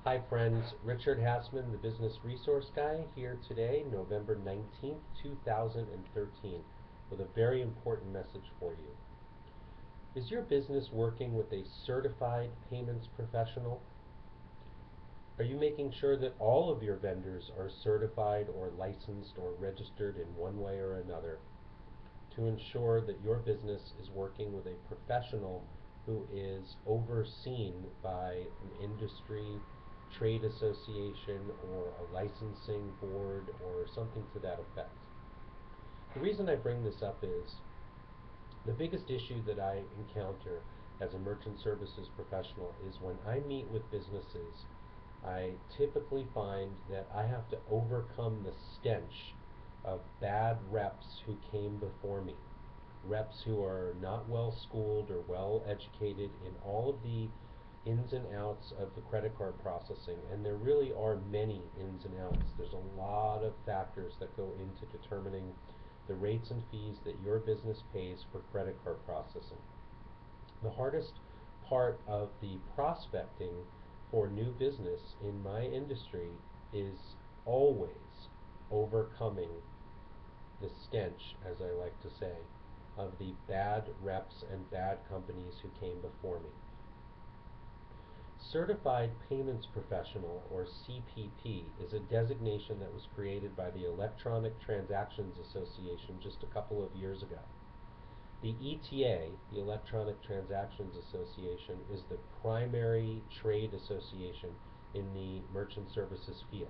Hi friends, Richard Hassman, the Business Resource Guy, here today, November 19th, 2013, with a very important message for you. Is your business working with a certified payments professional? Are you making sure that all of your vendors are certified or licensed or registered in one way or another to ensure that your business is working with a professional who is overseen by an industry trade association or a licensing board or something to that effect? The reason I bring this up is the biggest issue that I encounter as a merchant services professional is when I meet with businesses, I typically find that I have to overcome the stench of bad reps who came before me. Reps who are not well schooled or well educated in all of the ins and outs of the credit card processing, and there really are many ins and outs. There's a lot of factors that go into determining the rates and fees that your business pays for credit card processing. The hardest part of the prospecting for new business in my industry is always overcoming the stench, as I like to say, of the bad reps and bad companies who came before me. Certified Payments Professional, or CPP, is a designation that was created by the Electronic Transactions Association just a couple of years ago. The ETA, the Electronic Transactions Association, is the primary trade association in the merchant services field.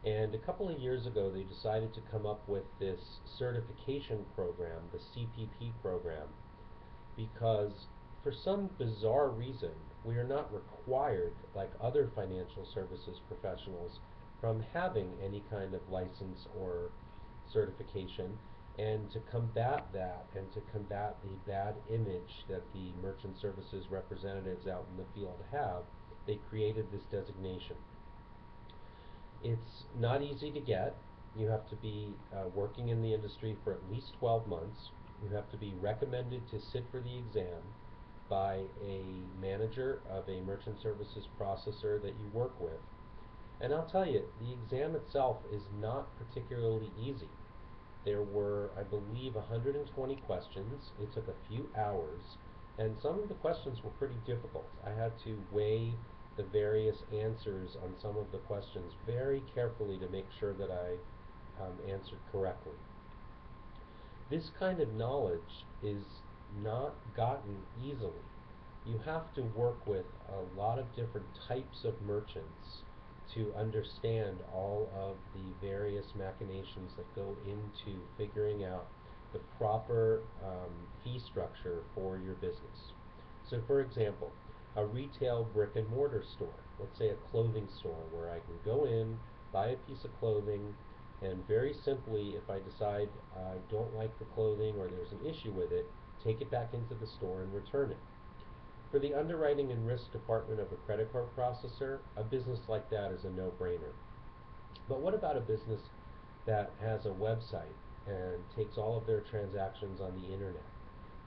And a couple of years ago, they decided to come up with this certification program, the CPP program, because for some bizarre reason, we are not required, like other financial services professionals, from having any kind of license or certification. And to combat that and to combat the bad image that the merchant services representatives out in the field have, they created this designation. It's not easy to get. You have to be working in the industry for at least 12 months. You have to be recommended to sit for the exam by a manager of a merchant services processor that you work with. And I'll tell you, the exam itself is not particularly easy. There were, I believe, 120 questions. It took a few hours, and some of the questions were pretty difficult. I had to weigh the various answers on some of the questions very carefully to make sure that I answered correctly. This kind of knowledge is not gotten easily. You have to work with a lot of different types of merchants to understand all of the various machinations that go into figuring out the proper fee structure for your business. So for example, a retail brick and mortar store, let's say a clothing store where I can go in, buy a piece of clothing, and very simply, if I decide I don't like the clothing or there's an issue with it, take it back into the store and return it. For the underwriting and risk department of a credit card processor, a business like that is a no-brainer. But what about a business that has a website and takes all of their transactions on the internet?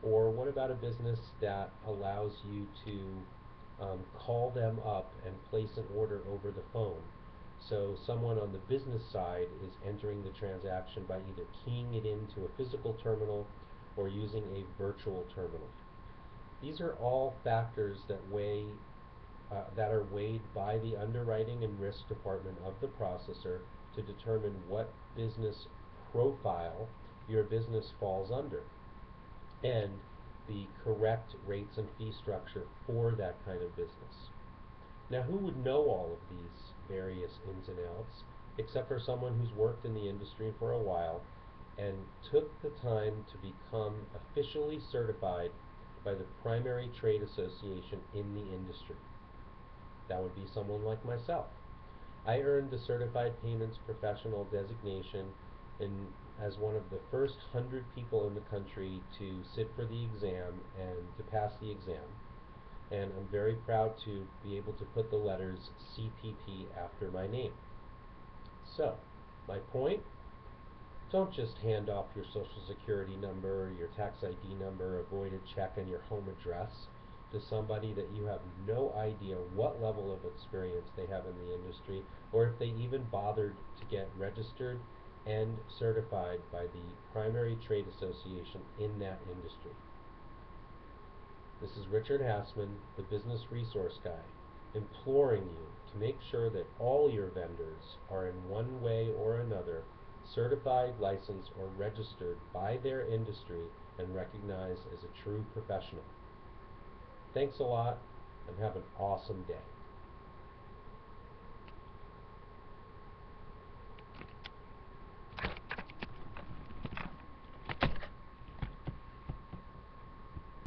Or what about a business that allows you to call them up and place an order over the phone? So someone on the business side is entering the transaction by either keying it into a physical terminal or using a virtual terminal. These are all factors that are weighed by the underwriting and risk department of the processor to determine what business profile your business falls under, and the correct rates and fee structure for that kind of business. Now, who would know all of these various ins and outs except for someone who's worked in the industry for a while and took the time to become officially certified by the primary trade association in the industry? That would be someone like myself. I earned the Certified Payments Professional designation as one of the first 100 people in the country to sit for the exam and to pass the exam. And I'm very proud to be able to put the letters CPP after my name. So, my point, don't just hand off your social security number, your tax ID number, a voided check, and your home address. to somebody that you have no idea what level of experience they have in the industry, or if they even bothered to get registered and certified by the primary trade association in that industry. This is Richard Hassman, the Business Resource Guy, imploring you to make sure that all your vendors are in one way or another certified, licensed, or registered by their industry and recognized as a true professional. Thanks a lot, and have an awesome day.